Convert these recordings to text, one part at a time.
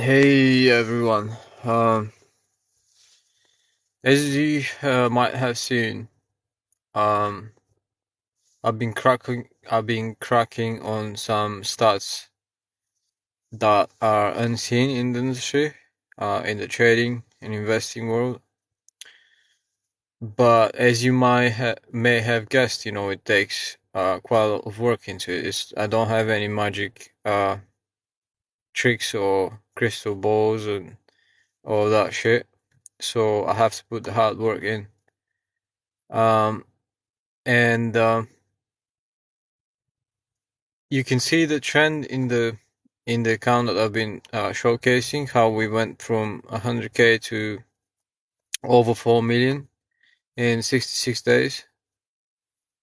Hey everyone. As you might have seen, um, I've been cracking on some stats that are unseen in the industry, in the trading and investing world. But as you may have guessed, it takes quite a lot of work into it. I don't have any magic tricks or crystal balls and all that shit, so I have to put the hard work in. Um, and You can see the trend in the account that I've been showcasing, how we went from 100k to over 4 million in 66 days.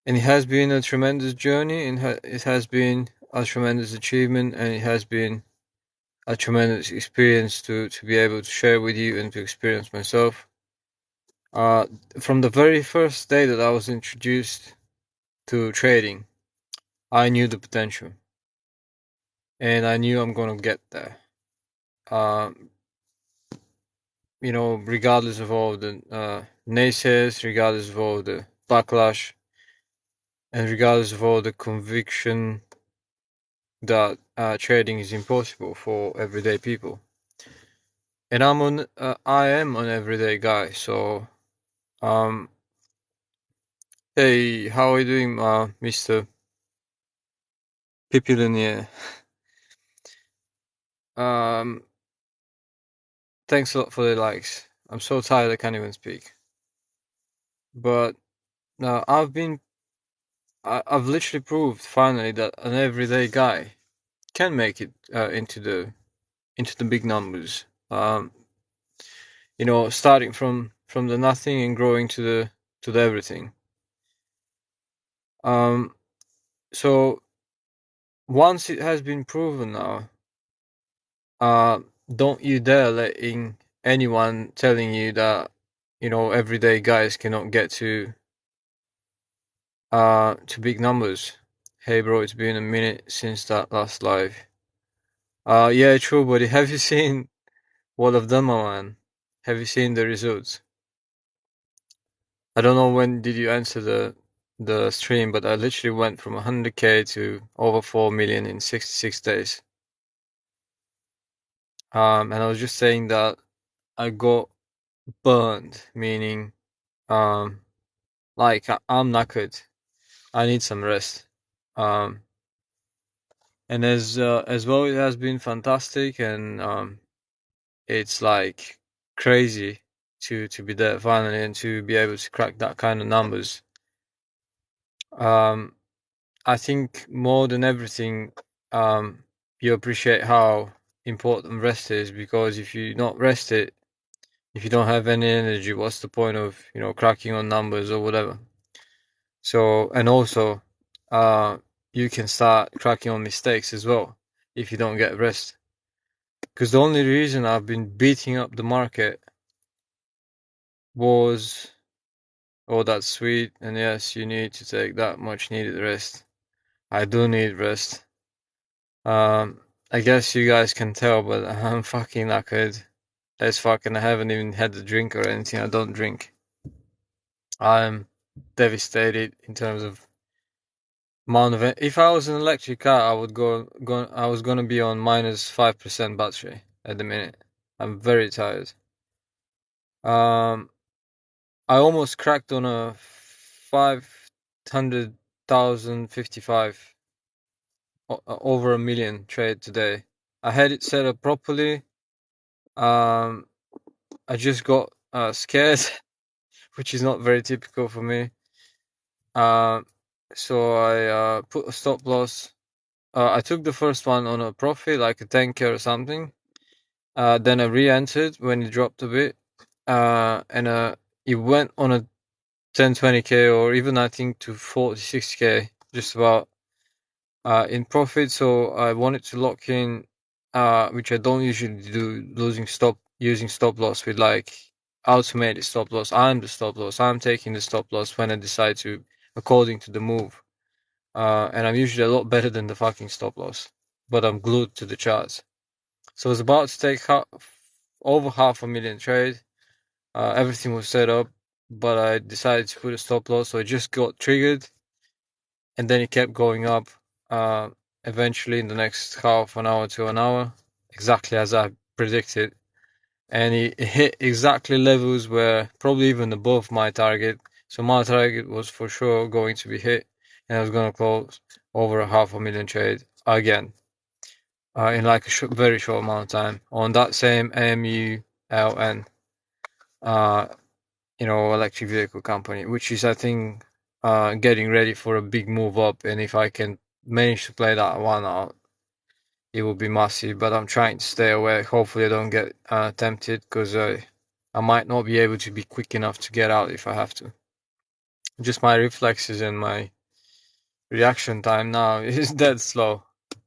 And it has been a tremendous journey, and it has been a tremendous achievement, and it has been a tremendous experience to be able to share with you and to experience myself. From the very first day that I was introduced to trading, I knew the potential, and I knew I'm gonna get there. Um, regardless of all the naysayers, regardless of all the backlash, and regardless of all the conviction that trading is impossible for everyday people. And I am an everyday guy. So, um, hey, how are you doing, Mr. Pipilinier? Um, Thanks a lot for the likes. I'm so tired I can't even speak. But I've literally proved finally that an everyday guy can make it into the big numbers. Starting from the nothing and growing to the everything. Um, so once it has been proven now, uh, don't you dare letting anyone telling you that everyday guys cannot get to big numbers. Hey bro, it's been a minute since that last live. Yeah, true, buddy. Have you seen what I've done, my man? Have you seen the results? I don't know when did you answer the stream, but I literally went from 100k to over 4 million in 66 days. And I was just saying that I got burned, meaning like I'm knackered. I need some rest. Um, and as well, it has been fantastic, and it's like crazy to be there finally and to be able to crack that kind of numbers. Um, I think more than everything, you appreciate how important rest is, because if you not rest it, if you don't have any energy, what's the point of cracking on numbers or whatever? So, and also, you can start cracking on mistakes as well if you don't get rest. Because the only reason I've been beating up the market was, oh, that's sweet, and yes, you need to take that much needed rest. I do need rest. I guess you guys can tell, but I'm fucking knackered as fuck, and I haven't even had a drink or anything. I don't drink. I'm devastated in terms of amount of it. If I was an electric car, I would I was gonna be on minus 5% battery at the minute. I'm very tired. Um, I almost cracked on a 500,055 over a million trade today. I had it set up properly. Um, I just got scared, which is not very typical for me. So I put a stop loss. I took the first one on a profit, like a 10k or something. Then I re-entered when it dropped a bit, and it went on a 10, 20k, or even I think to 46k, just about in profit. So I wanted to lock in, which I don't usually do, using stop loss with like automated stop loss. I'm the stop loss. I'm taking the stop loss when I decide to, according to the move. And I'm usually a lot better than the fucking stop loss, but I'm glued to the charts. So I was about to take over $500,000 trade. Everything was set up, but I decided to put a stop loss, so it just got triggered, and then it kept going up. Eventually, in the next half an hour to an hour, exactly as I predicted, and it hit exactly levels where probably even above my target. So my target was for sure going to be hit, and I was going to close over $500,000 trade again in like a very short amount of time on that same AMULN, electric vehicle company, which is, I think, getting ready for a big move up. And if I can manage to play that one out, it will be massive. But I'm trying to stay away. Hopefully, I don't get tempted, because I might not be able to be quick enough to get out if I have to. Just my reflexes and my reaction time now is dead slow.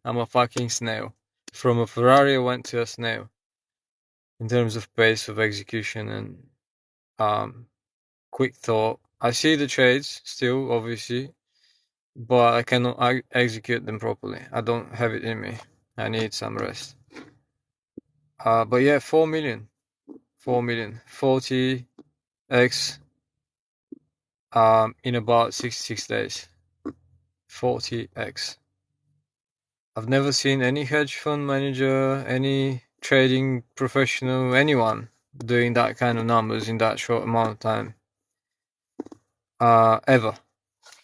I'm a fucking snail. From a Ferrari, I went to a snail in terms of pace of execution and quick thought. I see the trades still, obviously, but I cannot execute them properly. I don't have it in me. I need some rest. But yeah, 4 million, 40x in about 66 days. 40x. I've never seen any hedge fund manager, any trading professional, anyone doing that kind of numbers in that short amount of time. Ever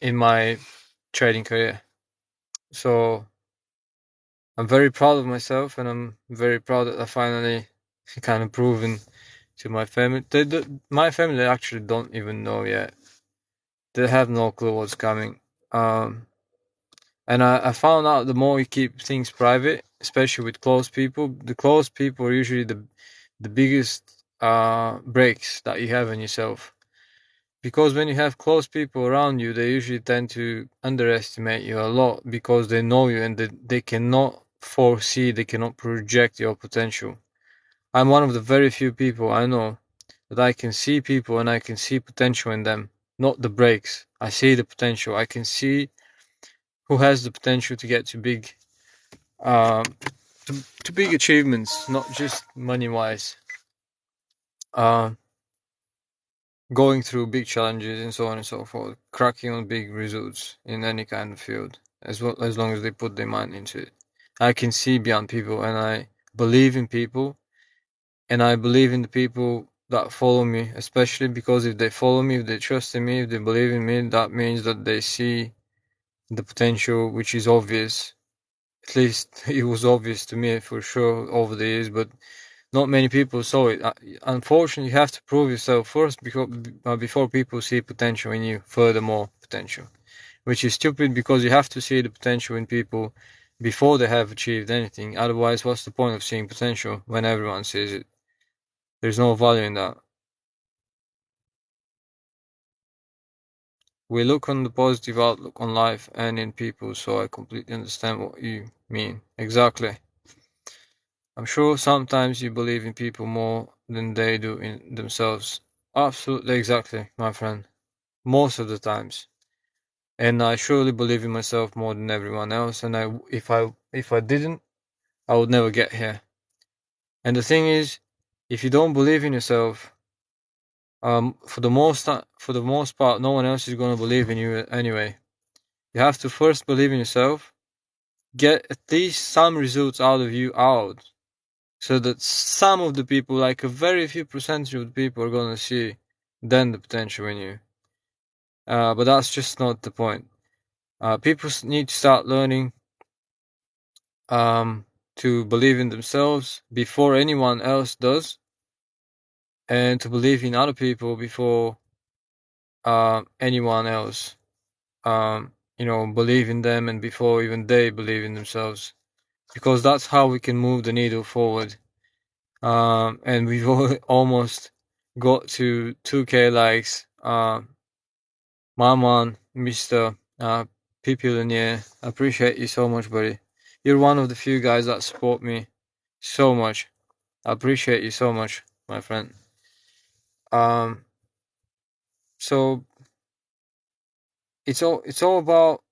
in my trading career. So I'm very proud of myself, and I'm very proud that I finally kind of proven to my family. My family actually don't even know yet. They have no clue what's coming. And I found out the more you keep things private, especially with close people, the close people are usually the biggest breaks that you have in yourself. Because when you have close people around you, they usually tend to underestimate you a lot, because they know you and they cannot foresee, they cannot project your potential. I'm one of the very few people I know that I can see people and I can see potential in them, not the breaks. I see the potential. I can see who has the potential to get to big, uh, to big achievements, not just money wise. Going through big challenges and so on and so forth, cracking on big results in any kind of field, as long as they put their mind into it. I can see beyond people, and I believe in people, and I believe in the people that follow me, especially because if they follow me, if they trust in me, if they believe in me, that means that they see the potential, which is obvious. At least it was obvious to me for sure over the years, but not many people saw it. Unfortunately, you have to prove yourself first before people see potential in you, furthermore potential. Which is stupid, because you have to see the potential in people before they have achieved anything. Otherwise, what's the point of seeing potential when everyone sees it? There's no value in that. We look on the positive outlook on life and in people, so I completely understand what you mean. Exactly. I'm sure sometimes you believe in people more than they do in themselves. Absolutely, exactly, my friend. Most of the times. And I surely believe in myself more than everyone else, and if I didn't, I would never get here. And the thing is, if you don't believe in yourself, for the most part, no one else is going to believe in you anyway. You have to first believe in yourself, get at least some results out of you out, so that some of the people, like a very few percentage of the people, are going to see then the potential in you. But that's just not the point. People need to start learning to believe in themselves before anyone else does, and to believe in other people before anyone else. Believe in them, and before even they believe in themselves, because that's how we can move the needle forward. And we've almost got to 2K likes. My man, Mr. Pipi Lanier, I appreciate you so much, buddy. You're one of the few guys that support me so much. I appreciate you so much, my friend. So it's all about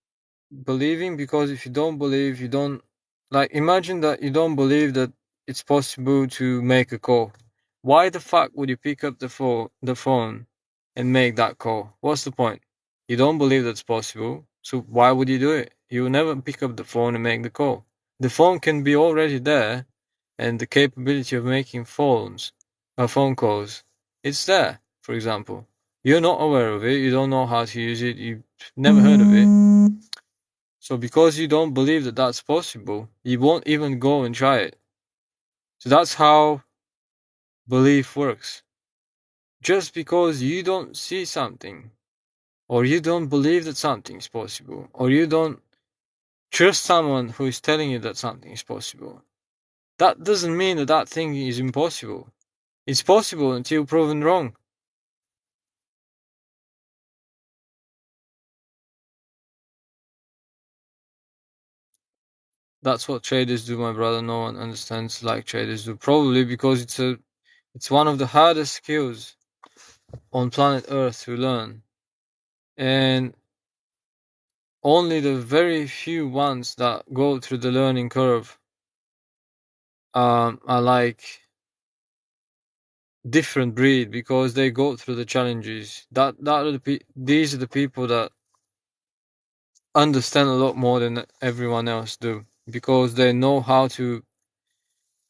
believing, because if you don't believe, you don't, like, imagine that you don't believe that it's possible to make a call. Why the fuck would you pick up the phone and make that call? What's the point? You don't believe that's possible, so why would you do it? You will never pick up the phone and make the call. The phone can be already there, and the capability of making phone calls, it's there, for example. You're not aware of it, you don't know how to use it, you've never heard of it. So because you don't believe that that's possible, you won't even go and try it. So that's how belief works. Just because you don't see something, or you don't believe that something is possible, or you don't trust someone who is telling you that something is possible, that doesn't mean that that thing is impossible. It's possible until proven wrong. That's what traders do, my brother. No one understands like traders do. Probably because it's one of the hardest skills on planet Earth to learn. And only the very few ones that go through the learning curve are like different breed because they go through the challenges. These are the people that understand a lot more than everyone else do because they know how to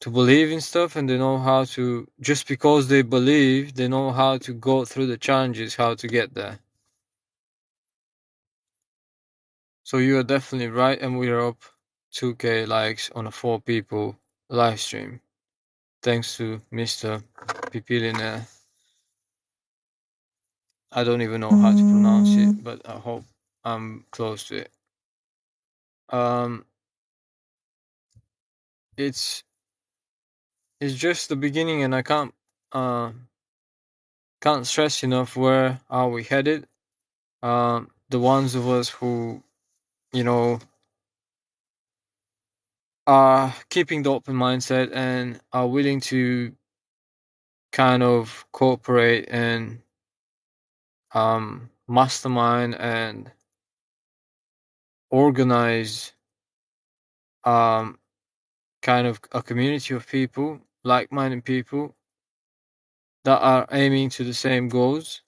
believe in stuff, and they know how to, just because they believe, they know how to go through the challenges, how to get there. So you are definitely right, and we are up 2k likes on a 4 people live stream. Thanks to Mr. Pipilina. I don't even know how to pronounce it, but I hope I'm close to it. It's just the beginning, and I can't stress enough where are we headed. The ones of us who, are keeping the open mindset and are willing to kind of cooperate and mastermind and organize kind of a community of people, like-minded people that are aiming to the same goals.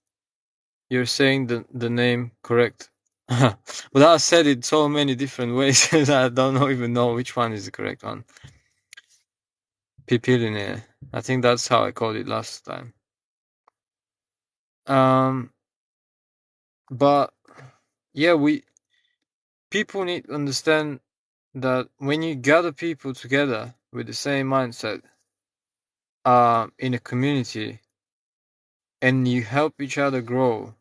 You're saying the name correct. But I said it so many different ways that I don't even know which one is the correct one. Pipiline. I think that's how I called it last time. But yeah, people need to understand that when you gather people together with the same mindset in a community, and you help each other grow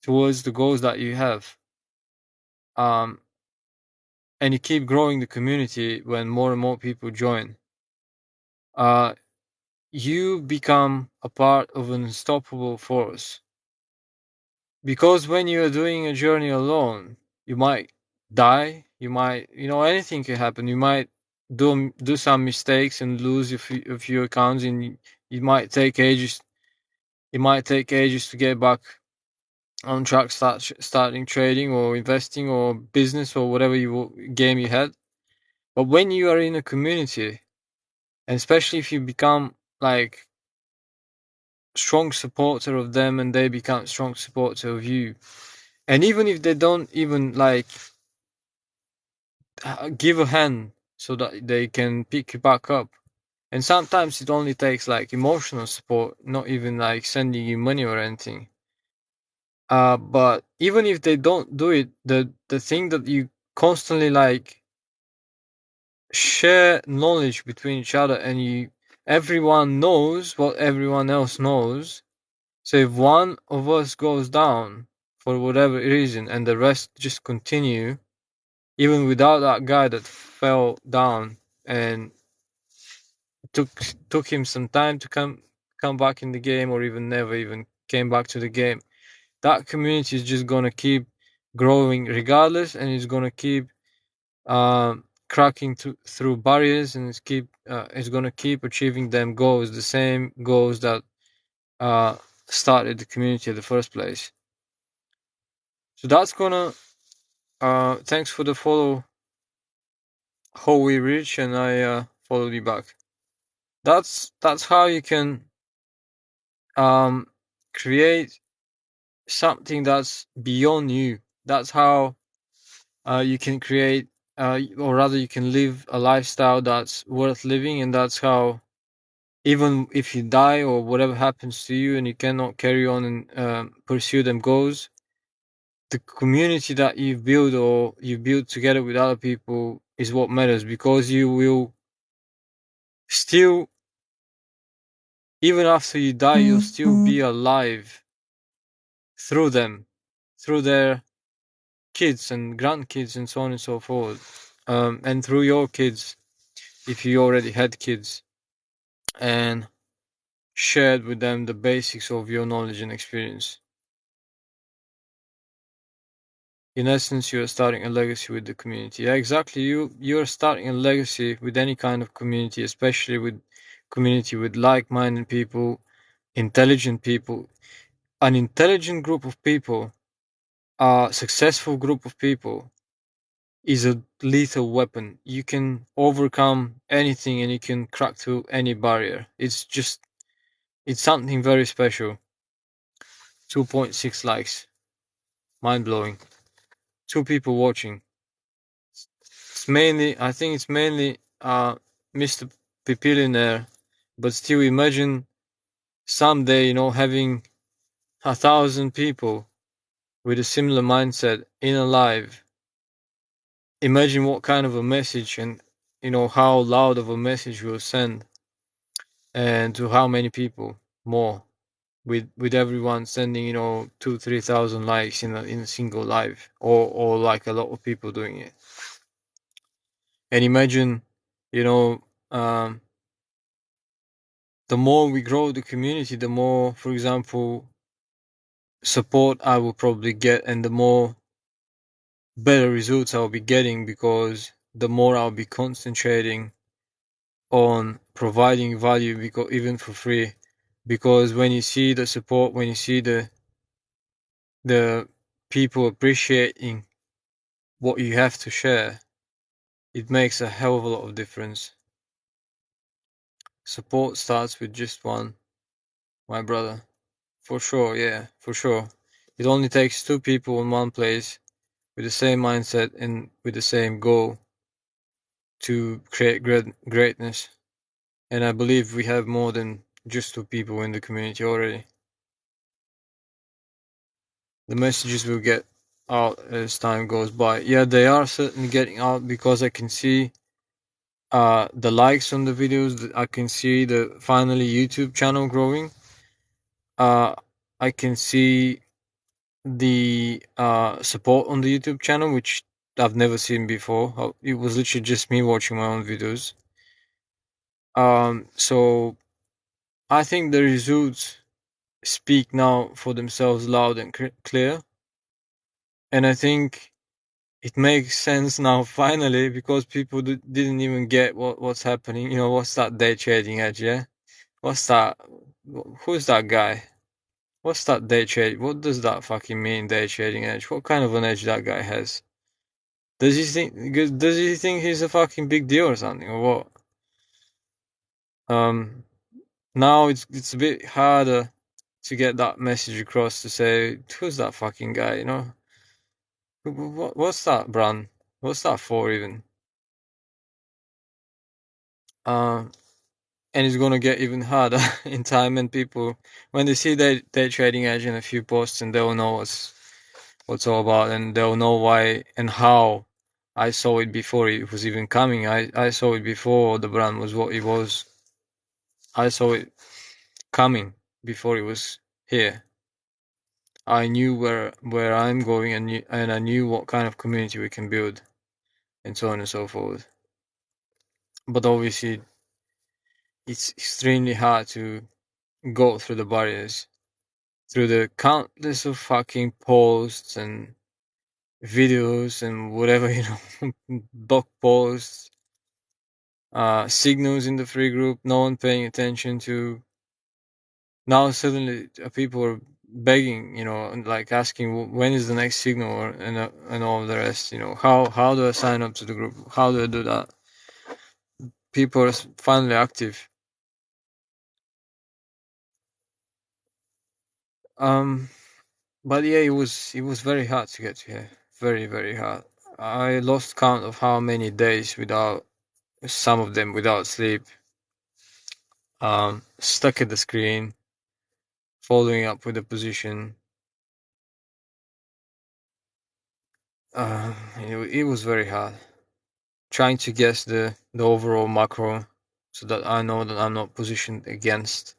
towards the goals that you have, and you keep growing the community when more and more people join, you become a part of an unstoppable force. Because when you are doing a journey alone, you might die, you might, anything can happen. You might do some mistakes and lose a few accounts, and it might take ages. It might take ages to get back on track, starting trading or investing or business or whatever game you had. But when you are in a community, and especially if you become like strong supporter of them and they become strong supporter of you, and even if they don't even like give a hand so that they can pick you back up, and sometimes it only takes like emotional support, not even like sending you money or anything. But even if they don't do it, the thing that you constantly like share knowledge between each other, and everyone knows what everyone else knows. So if one of us goes down for whatever reason and the rest just continue, even without that guy that fell down, and took him some time to come back in the game, or even never even came back to the game, that community is just gonna keep growing regardless, and it's gonna keep cracking through barriers, and it's gonna keep achieving them goals, the same goals that started the community in the first place. So that's gonna thanks for the follow, how we reach, and I followed you back. That's how you can create something that's beyond you. That's how you can create, or rather, you can live a lifestyle that's worth living, and that's how, even if you die or whatever happens to you, and you cannot carry on and pursue them goals, the community that you've built or you build together with other people is what matters, because you will still, even after you die, you'll still be alive through them, through their kids and grandkids and so on and so forth, and through your kids if you already had kids, and shared with them the basics of your knowledge and experience. In essence, you are starting a legacy with the community. Yeah, exactly. You're starting a legacy with any kind of community, especially with community with like-minded people, intelligent people. An intelligent group of people, a successful group of people, is a lethal weapon. You can overcome anything and you can crack through any barrier. It's something very special. 2.6 likes. Mind blowing. 2 people watching. I think it's mainly Mr. Pipillionaire, but still imagine someday, having 1,000 people with a similar mindset in a live. Imagine what kind of a message, and how loud of a message we'll send, and to how many people more, with everyone sending 2,000-3,000 likes in a single live, or like a lot of people doing it. And imagine, you know um, the more we grow the community, the more, for example, support I will probably get, and the more better results I'll be getting, because the more I'll be concentrating on providing value, because even for free. Because when you see the support, when you see the people appreciating what you have to share, it makes a hell of a lot of difference. Support starts with just one, my brother. For sure, yeah, for sure. It only takes 2 people in one place with the same mindset and with the same goal to create greatness. And I believe we have more than just 2 people in the community already. The messages will get out as time goes by. Yeah, they are certainly getting out, because I can see the likes on the videos. I can see the finally YouTube channel growing. I can see the support on the YouTube channel, which I've never seen before. It was literally just me watching my own videos. So I think the results speak now for themselves, loud and clear. And I think it makes sense now finally, because people didn't even get what's happening. What's that day trading edge? Yeah, what's that? Who's that guy? What's that day trade? What does that fucking mean, day trading edge? What kind of an edge that guy has? Does he think he's a fucking big deal or something, or what? Now it's a bit harder to get that message across, to say, who's that fucking guy, what's that brand? What's that for even? And it's gonna get even harder in time, and people, when they see day trading edge in a few posts, and they'll know what's all about, and they'll know why and how I saw it before it was even coming. I saw it before the brand was what it was. I saw it coming before it was here. I knew where I'm going, and I knew what kind of community we can build, and so on and so forth. But obviously, it's extremely hard to go through the barriers, through the countless of fucking posts and videos and whatever, blog posts, signals in the free group, no one paying attention to. Now suddenly people are begging, and like asking, when is the next signal, and all of the rest. How do I sign up to the group? How do I do that? People are finally active. Um, but yeah, it was very hard to get here. Very, very hard. I lost count of how many days without, some of them without sleep. Stuck at the screen, following up with the position. It was very hard. Trying to guess the overall macro, so that I know that I'm not positioned against,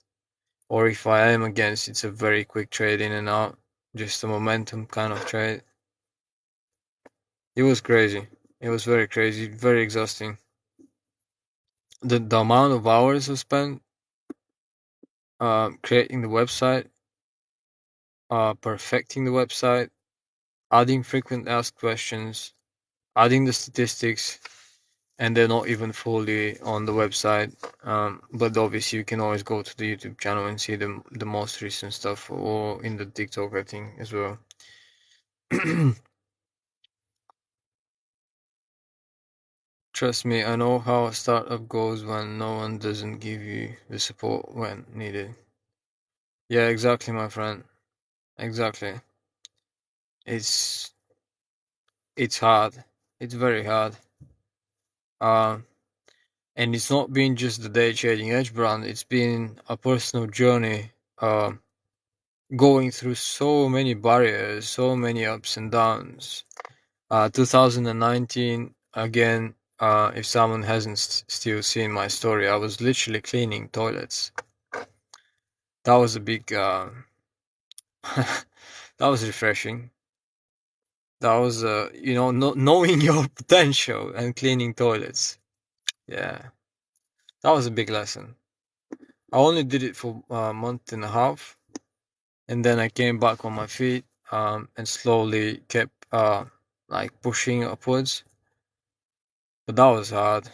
or if I am against, it's a very quick trade in and out, just a momentum kind of trade. It was crazy. It was very crazy, very exhausting. The amount of hours I spent creating the website, perfecting the website, adding frequent asked questions, adding the statistics, and they're not even fully on the website. But obviously, you can always go to the YouTube channel and see the most recent stuff, or in the TikTok, I think, as well. Trust me, I know how a startup goes when no one doesn't give you the support when needed. Yeah, exactly, my friend. Exactly. It's it's hard. It's very hard. Um, and it's not been just the day trading edge brand. It's been a personal journey. Going through so many barriers, so many ups and downs. 2019 again. If someone hasn't still seen my story, I was literally cleaning toilets. That was a big. That was refreshing. That was, knowing your potential and cleaning toilets. Yeah, that was a big lesson. I only did it for a month and a half, and then I came back on my feet, and slowly kept like pushing upwards. But that was hard.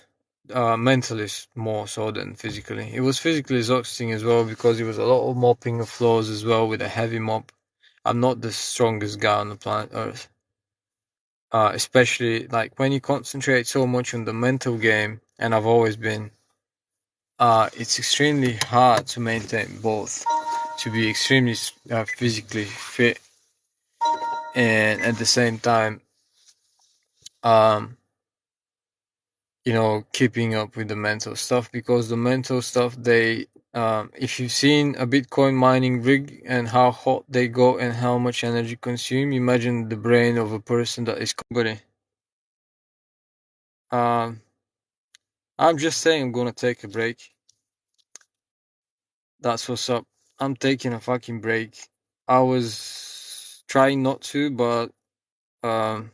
Mentally more so than physically. It was physically exhausting as well because it was a lot of mopping of floors as well with a heavy mop. I'm not the strongest guy on the planet Earth. Especially like when you concentrate so much on the mental game, and I've always been, it's extremely hard to maintain both, to be extremely physically fit and at the same time, um, keeping up with the mental stuff, because the mental stuff, if you've seen a Bitcoin mining rig and how hot they go and how much energy consume, imagine the brain of a person that is company. Um, I'm just saying I'm gonna take a break. That's what's up. I'm taking a fucking break. I was trying not to, but um,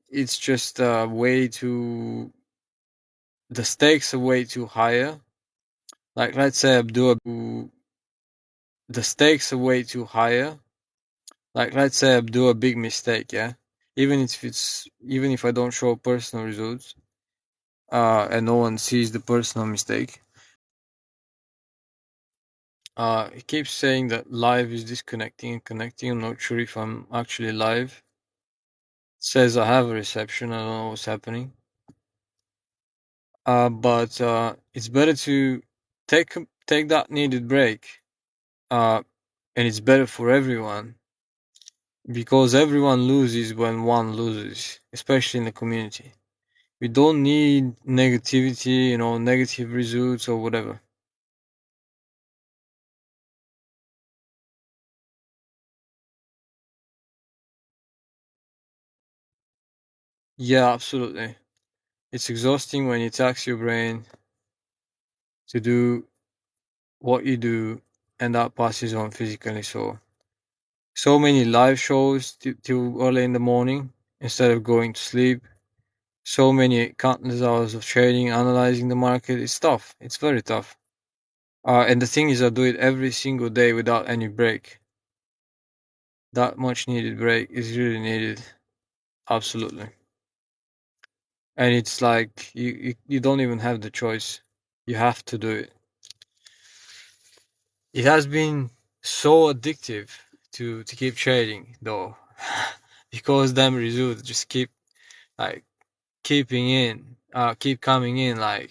it's just way too. The stakes are way too higher. Like, let's say the stakes are way too higher. Like, let's say I do a big mistake, yeah. Even if I don't show personal results, and no one sees the personal mistake. It keeps saying that live is disconnecting and connecting. I'm not sure if I'm actually live. It says I have a reception. I don't know what's happening. But it's better to take that needed break. And it's better for everyone, because everyone loses when one loses, especially in the community. We don't need negativity, negative results or whatever. Yeah, absolutely. It's exhausting when you tax your brain to do what you do, and that passes on physically. So many live shows till early in the morning instead of going to sleep. So many countless hours of trading, analyzing the market. It's tough. It's very tough. And the thing is, I do it every single day without any break. That much needed break is really needed. Absolutely. And it's like you don't even have the choice. You have to do it. It has been so addictive to keep trading though, because them results just keep like keep coming in, like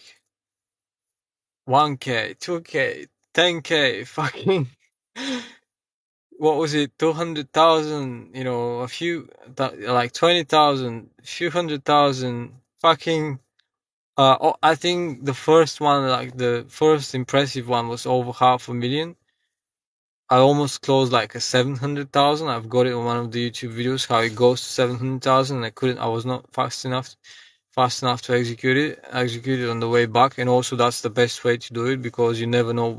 1K, 2K, 10K, fucking what was it, 200,000, a few, like 20,000, few 100,000, fucking, I think the first one, like the first impressive one was over 500,000. I almost closed like a 700,000. I've got it on one of the YouTube videos, how it goes to 700,000, and I was not fast enough to execute it on the way back. And also that's the best way to do it, because you never know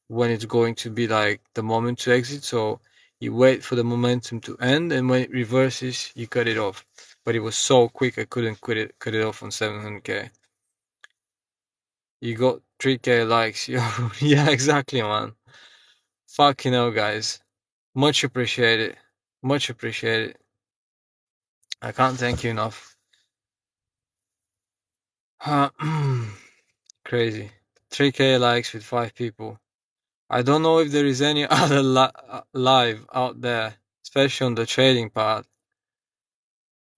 when it's going to be like the moment to exit. So you wait for the momentum to end, and when it reverses, you cut it off. But it was so quick, I couldn't cut it off on 700k. You got 3k likes. Yeah, exactly, man. Fucking hell, guys. Much appreciated. Much appreciated. I can't thank you enough. Crazy. 3k likes with 5 people. I don't know if there is any other live out there, especially on the trading part,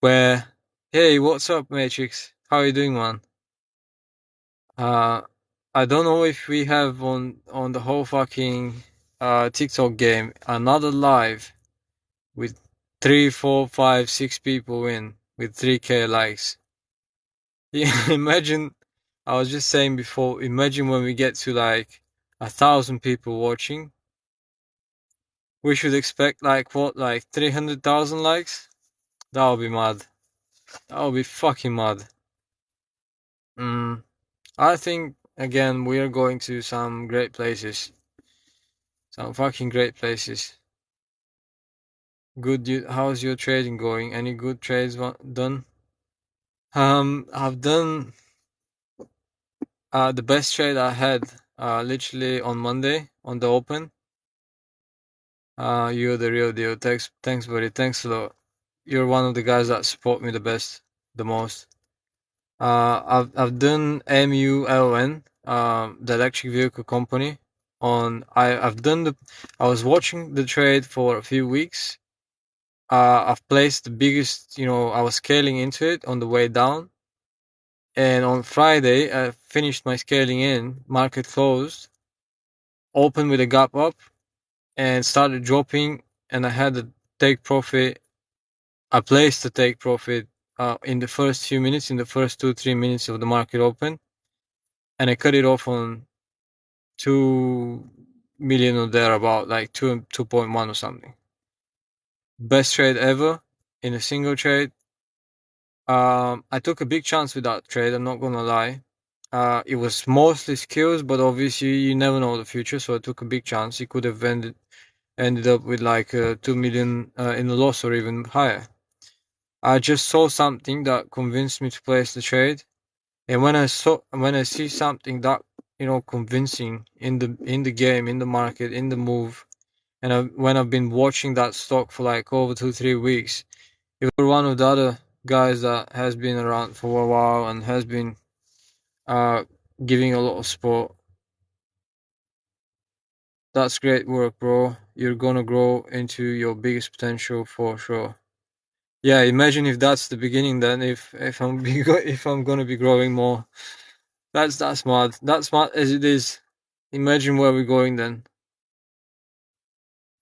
where, hey, what's up, Matrix? How are you doing, man? Uh, I don't know if we have on the whole fucking TikTok game another live with 3, 4, 5, 6 people in with 3k likes. Yeah, imagine. I was just saying before. Imagine when we get to like 1,000 people watching. We should expect like what, like 300,000 likes. That would be mad. That would be fucking mad. I think again we are going to some great places. Some fucking great places. Good. How's your trading going? Any good trades done? I've done the best trade I had literally on Monday on the open. You're the real deal. Thanks, buddy. Thanks a lot. You're one of the guys that support me the most. I've done MULN, the electric vehicle company. I was watching the trade for a few weeks. I've placed the biggest, I was scaling into it on the way down. And on Friday, I finished my scaling in. Market closed, opened with a gap up, and started dropping. And I had to take profit. I placed the take profit in the first few minutes, in the first 2-3 minutes of the market open, and I cut it off on 2 million or thereabout, like 2.1 or something. Best trade ever in a single trade. I took a big chance with that trade. I'm not gonna lie. It was mostly skills, but obviously you never know the future, so I took a big chance. It could have ended up with like 2 million in a loss or even higher. I just saw something that convinced me to place the trade, and when I see something that convincing in the game, in the market, in the move, and when I've been watching that stock for like over 2-3 weeks, if you're one of the other guys that has been around for a while and has been uh giving a lot of support, that's great work, bro. You're gonna grow into your biggest potential for sure. Yeah, imagine if that's the beginning. Then if if I'm gonna be growing more, that's mad. That's mad as it is. Imagine where we're going then.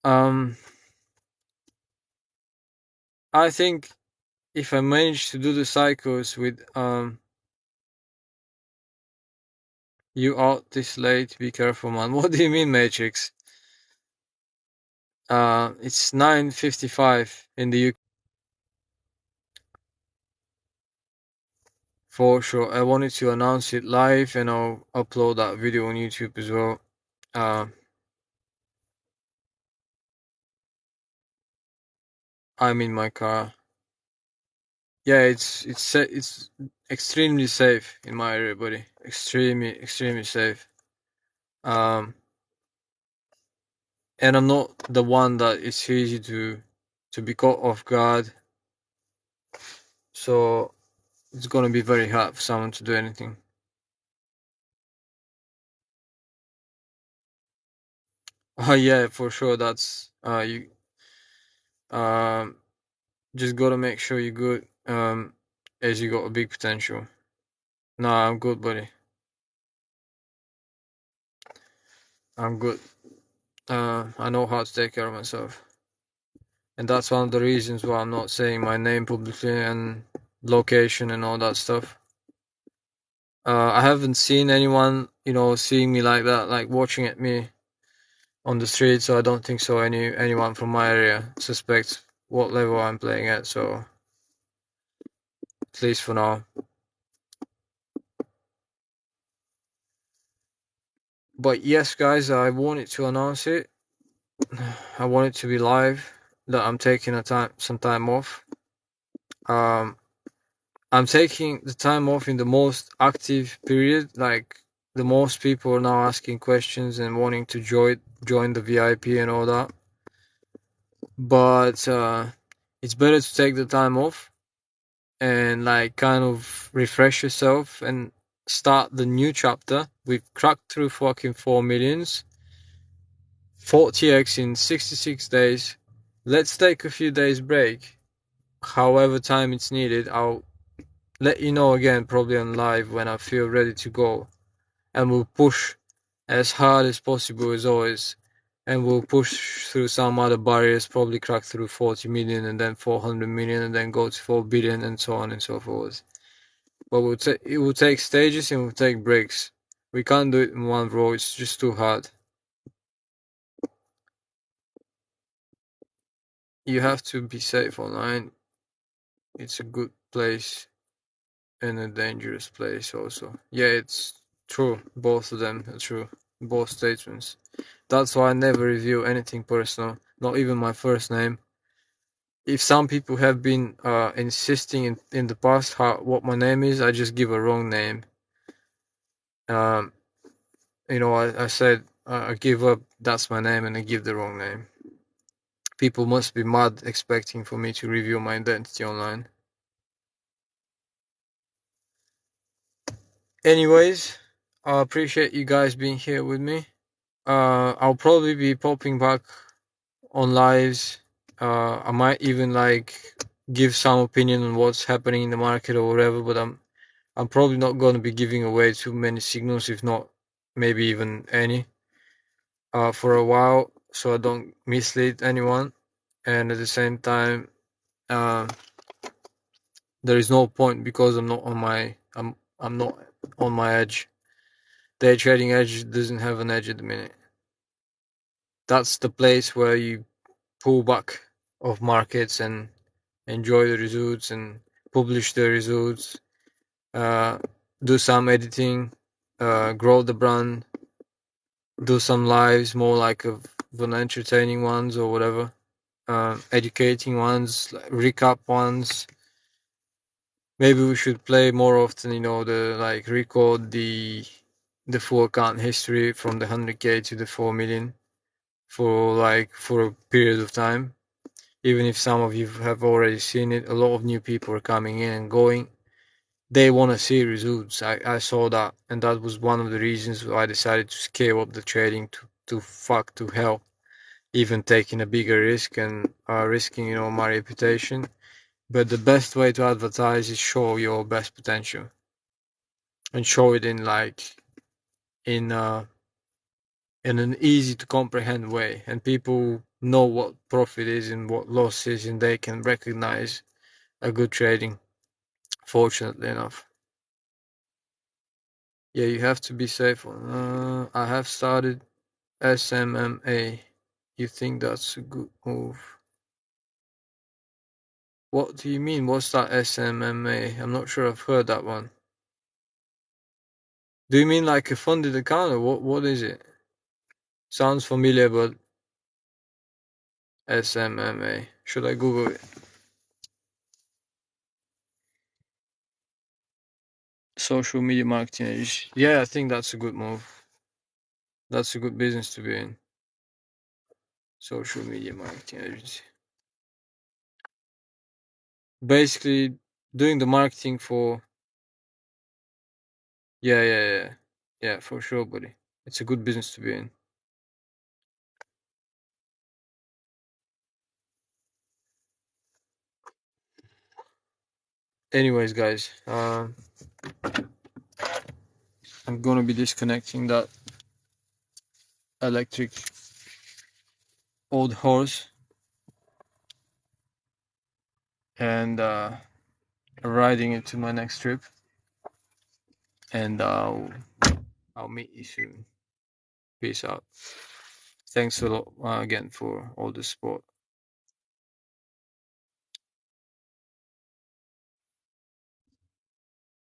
Um, I think if I manage to do the cycles with you out this late, be careful, man. What do you mean, Matrix? It's 9:55 in the UK. For sure. I wanted to announce it live, and I'll upload that video on YouTube as well. Uh, I'm in my car. Yeah, it's extremely safe in my area, buddy. Extremely safe. Um, and I'm not the one that it's easy to be caught off guard. So it's gonna be very hard for someone to do anything. Yeah, for sure. That's you um just gotta make sure you're good. As you got a big potential. Nah, I'm good, buddy. I'm good. I know how to take care of myself, and that's one of the reasons why I'm not saying my name publicly and location and all that stuff. I haven't seen anyone, seeing me like that, like watching at me on the street, so I don't think so anyone from my area suspects what level I'm playing at, so at least for now. But yes, guys, I wanted to announce it. I want it to be live that I'm taking some time off. I'm taking the time off in the most active period, like the most people are now asking questions and wanting to join the VIP and all that. But it's better to take the time off and like kind of refresh yourself and start the new chapter. We've cracked through fucking 4 millions, 40x in 66 days. Let's take a few days break, however time it's needed. I'll let you know again, probably on live, when I feel ready to go. And we'll push as hard as possible as always. And we'll push through some other barriers, probably crack through 40 million and then 400 million and then go to 4 billion and so on and so forth. But it will take stages and we'll take breaks. We can't do it in one row, it's just too hard. You have to be safe online. It's a good place and a dangerous place also. Yeah, it's true. Both of them are true. Both statements. That's why I never reveal anything personal, not even my first name. If some people have been insisting in the past what my name is, I just give a wrong name. Um, I said I give up. That's my name, and I give the wrong name. People must be mad expecting for me to reveal my identity online. Anyways, I appreciate you guys being here with me. I'll probably be popping back on lives. I might even like give some opinion on what's happening in the market or whatever, but I'm probably not going to be giving away too many signals, if not maybe even any, for a while, so I don't mislead anyone. And at the same time, uh, there is no point because I'm not on my edge. Day trading edge doesn't have an edge at the minute. That's the place where you pull back of markets and enjoy the results and publish the results, uh, do some editing, grow the brand, do some lives, more like of an entertaining ones or whatever, educating ones, like recap ones. Maybe we should play more often, the like record the full account history from the 100k to the 4 million for a period of time. Even if some of you have already seen it, a lot of new people are coming in and going. They want to see results. I saw that, and that was one of the reasons why I decided to scale up the trading to hell, even taking a bigger risk and risking, my reputation. But the best way to advertise is show your best potential and show it in an easy to comprehend way, and people know what profit is and what loss is, and they can recognize a good trading. Fortunately enough. Yeah, you have to be safe. I have started SMMA. You think that's a good move? What do you mean? What's that SMMA? I'm not sure I've heard that one. Do you mean like a funded account or what is it? Sounds familiar, but SMMA. Should I Google it? Social media marketing agency. Yeah, I think that's a good move. That's a good business to be in. Social media marketing agency. Basically, doing the marketing for. Yeah, for sure, buddy. It's a good business to be in. Anyways, guys, I'm gonna be disconnecting that electric old horse and riding into my next trip. And I'll meet you soon. Peace out. Thanks a lot again for all the support.